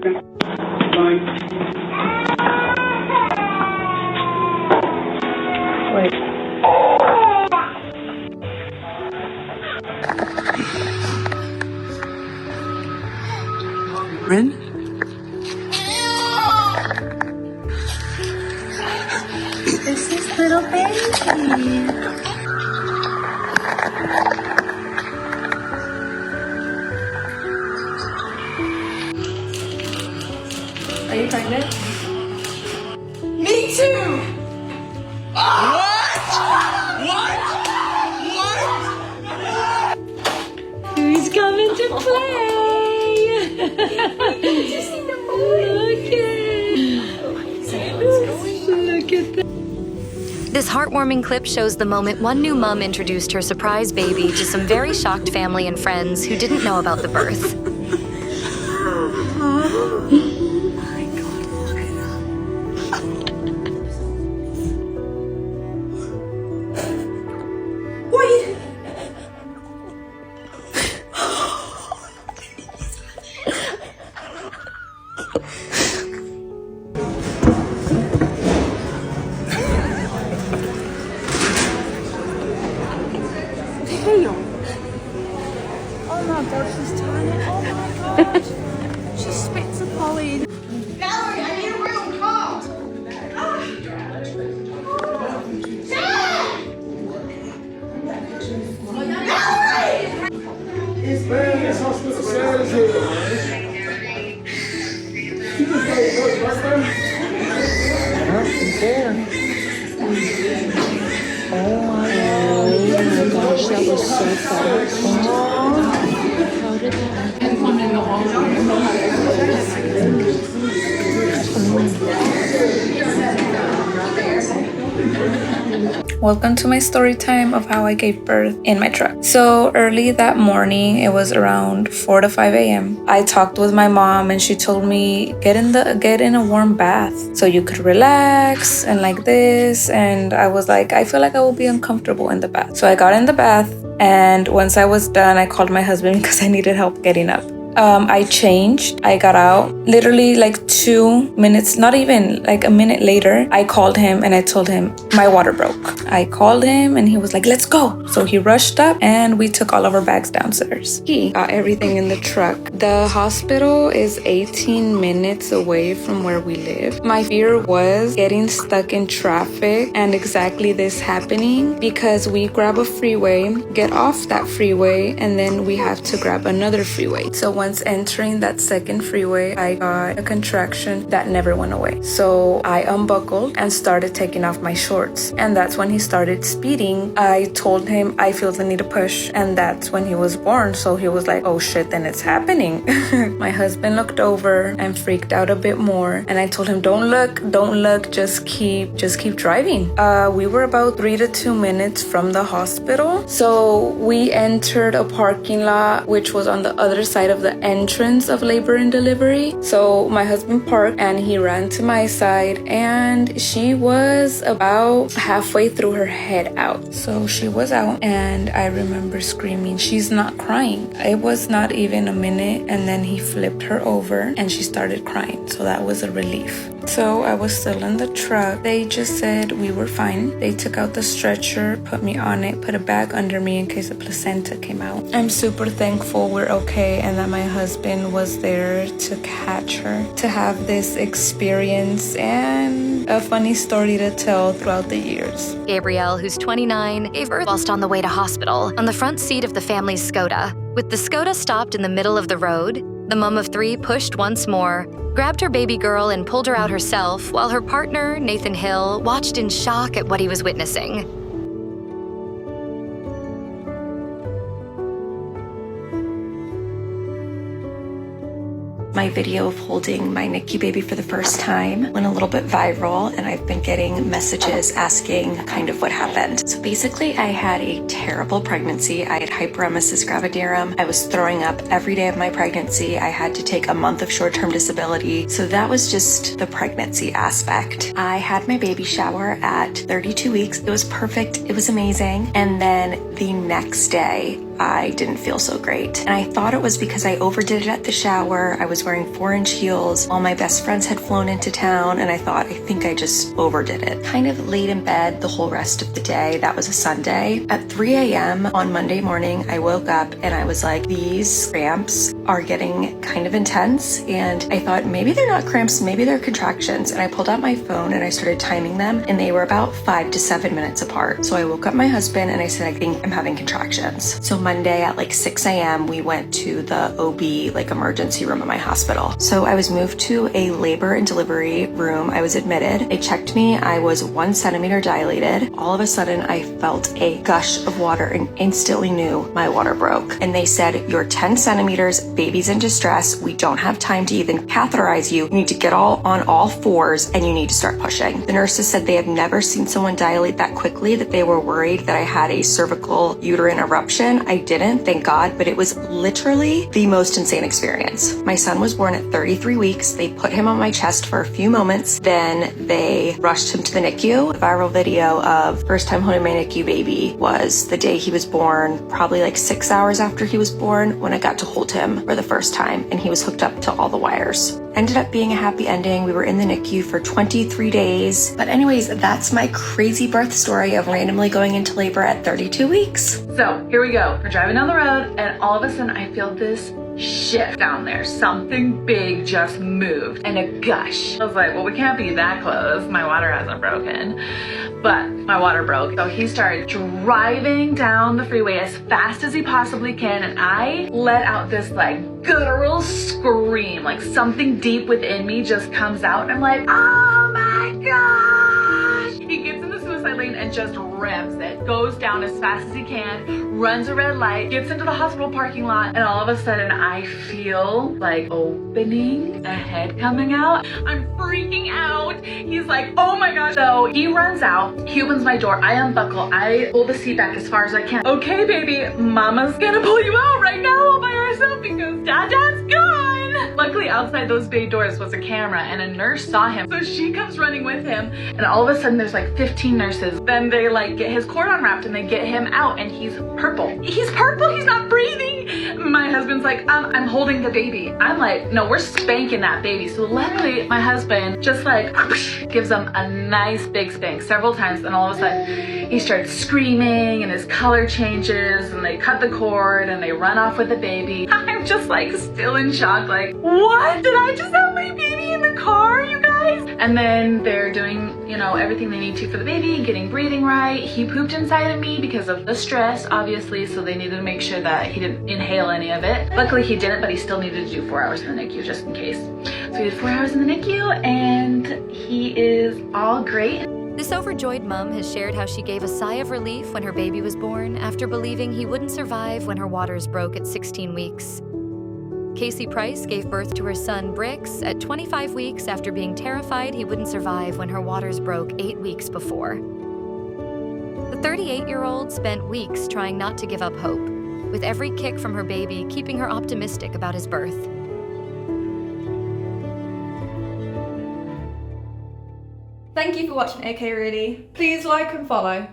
Wait. Rin? This is little baby. Are you pregnant? Me too! Who's coming to play? Did you see the boy? Look at that. This heartwarming clip shows the moment one new mom introduced her surprise baby to some very shocked family and friends who didn't know about the birth. Oh my gosh, she's tiny. Oh my gosh. She spits a Polly. Valerie, I need a room. Call. Gosh, that was so fast. How did that Welcome to my story time of how I gave birth in my truck. So early that morning, it was around 4 to 5 a.m. I talked with my mom and she told me get in a warm bath so you could relax and like this. And I was like, I feel like I will be uncomfortable in the bath. So I got in the bath, and once I was done, I called my husband because I needed help getting up. I changed, I got out, literally like 2 minutes, not even like a minute later, I called him and I told him my water broke. I called him and he was like, let's go. So he rushed up and we took all of our bags downstairs. He got everything in the truck. The hospital is 18 minutes away from where we live. My fear was getting stuck in traffic and exactly this happening, because we grab a freeway, get off that freeway, and then we have to grab another freeway. So once entering that second freeway, I got a contraction that never went away. So I unbuckled and started taking off my shorts. And that's when he started speeding. I told him I feel the need to push, and that's when he was born. So he was like, oh shit, then it's happening. My husband looked over and freaked out a bit more. And I told him, don't look, just keep driving. We were about 3 to 2 minutes from the hospital. So we entered a parking lot, which was on the other side of the entrance of labor and delivery. So my husband parked and he ran to my side, and she was about halfway through her head out. So she was out and I remember screaming, she's not crying. It was not even a minute, and then he flipped her over and she started crying. So that was a relief. So I was still in the truck. They just said we were fine. They took out the stretcher, put me on it, put a bag under me in case the placenta came out. I'm super thankful we're okay and that my husband was there to catch her, to have this experience and a funny story to tell throughout the years. Gabrielle, who's 29, gave birth whilst on the way to hospital on the front seat of the family's Skoda. With the Skoda stopped in the middle of the road, the mom of 3 pushed once more, grabbed her baby girl and pulled her out herself, while her partner, Nathan Hill, watched in shock at what he was witnessing. My video of holding my NICU baby for the first time went a little bit viral, and I've been getting messages asking kind of what happened. So basically, I had a terrible pregnancy. I had hyperemesis gravidarum. I was throwing up every day of my pregnancy. I had to take a month of short-term disability. So that was just the pregnancy aspect. I had my baby shower at 32 weeks. It was perfect. It was amazing. And then the next day, I didn't feel so great. And I thought it was because I overdid it at the shower. I was wearing 4-inch heels. All my best friends had flown into town, and I thought, I think I just overdid it. Kind of laid in bed the whole rest of the day. That was a Sunday. At 3 a.m. on Monday morning, I woke up and I was like, these cramps are getting kind of intense. And I thought, maybe they're not cramps, maybe they're contractions. And I pulled out my phone and I started timing them, and they were about 5 to 7 minutes apart. So I woke up my husband and I said, I think I'm having contractions. So Monday at like 6 a.m. we went to the OB, like emergency room at my hospital. So I was moved to a labor and delivery room. I was admitted. They checked me. I was 1 centimeter dilated. All of a sudden I felt a gush of water and instantly knew my water broke. And they said, you're 10 centimeters, baby's in distress. We don't have time to even catheterize you. You need to get on all fours and you need to start pushing. The nurses said they have never seen someone dilate that quickly, that they were worried that I had a cervical uterine eruption. I didn't, thank God, but it was literally the most insane experience. My son was born at 33 weeks. They put him on my chest for a few moments. Then they rushed him to the NICU. The viral video of first time holding my NICU baby was the day he was born, probably like 6 hours after he was born, when I got to hold him for the first time, and he was hooked up to all the wires. Ended up being a happy ending. We were in the NICU for 23 days. But anyways, that's my crazy birth story of randomly going into labor at 32 weeks. So here we go. We're driving down the road and all of a sudden I feel this shift down there. Something big just moved and a gush. I was like, well, we can't be that close. My water hasn't broken. But my water broke. So he started driving down the freeway as fast as he possibly can, and I let out this like guttural scream, like something deep within me just comes out, and I'm like, oh my gosh! He gets in the suicide lane and just revs it, goes down as fast as he can, runs a red light, gets into the hospital parking lot, and all of a sudden I feel like opening, a head coming out. I'm freaking out. He's like, oh my gosh. So he runs out, he opens my door, I unbuckle, I pull the seat back as far as I can. Okay, baby, mama's gonna pull you out right now all by herself because dad's gone. Luckily outside those bay doors was a camera and a nurse saw him. So she comes running with him, and all of a sudden there's like 15 nurses. Then they like get his cord unwrapped and they get him out, and he's purple. He's purple, he's not breathing. My husband's like, I'm holding the baby. I'm like, no, we're spanking that baby. So luckily my husband just like gives him a nice big spank several times, and all of a sudden he starts screaming and his color changes, and they cut the cord and they run off with the baby. I'm just like still in shock, like, what? Did I just have my baby in the car, you guys? And then they're doing, you know, everything they need to for the baby, getting breathing right. He pooped inside of me because of the stress, obviously, so they needed to make sure that he didn't inhale any of it. Luckily he didn't, but he still needed to do 4 hours in the NICU just in case. So he did 4 hours in the NICU and he is all great. This overjoyed mom has shared how she gave a sigh of relief when her baby was born after believing he wouldn't survive when her waters broke at 16 weeks. Casey Price gave birth to her son Brix at 25 weeks after being terrified he wouldn't survive when her waters broke 8 weeks before. The 38-year-old spent weeks trying not to give up hope, with every kick from her baby keeping her optimistic about his birth. Thank you for watching AK Really. Please like and follow.